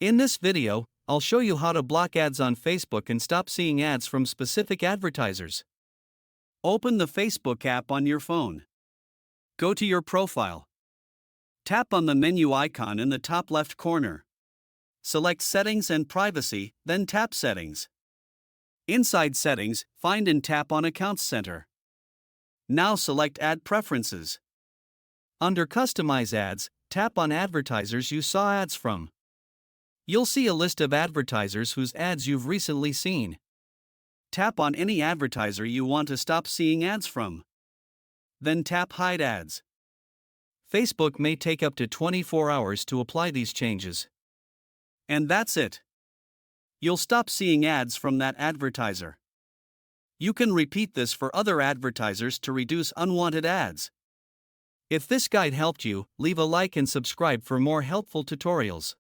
In this video, I'll show you how to block ads on Facebook and stop seeing ads from specific advertisers. Open the Facebook app on your phone. Go to your profile. Tap on the menu icon in the top left corner. Select Settings and Privacy, then tap Settings. Inside Settings, find and tap on Accounts Center. Now select Ad Preferences. Under Customize Ads, tap on advertisers you saw ads from. You'll see a list of advertisers whose ads you've recently seen. Tap on any advertiser you want to stop seeing ads from. Then tap Hide Ads. Facebook may take up to 24 hours to apply these changes. And that's it. You'll stop seeing ads from that advertiser. You can repeat this for other advertisers to reduce unwanted ads. If this guide helped you, leave a like and subscribe for more helpful tutorials.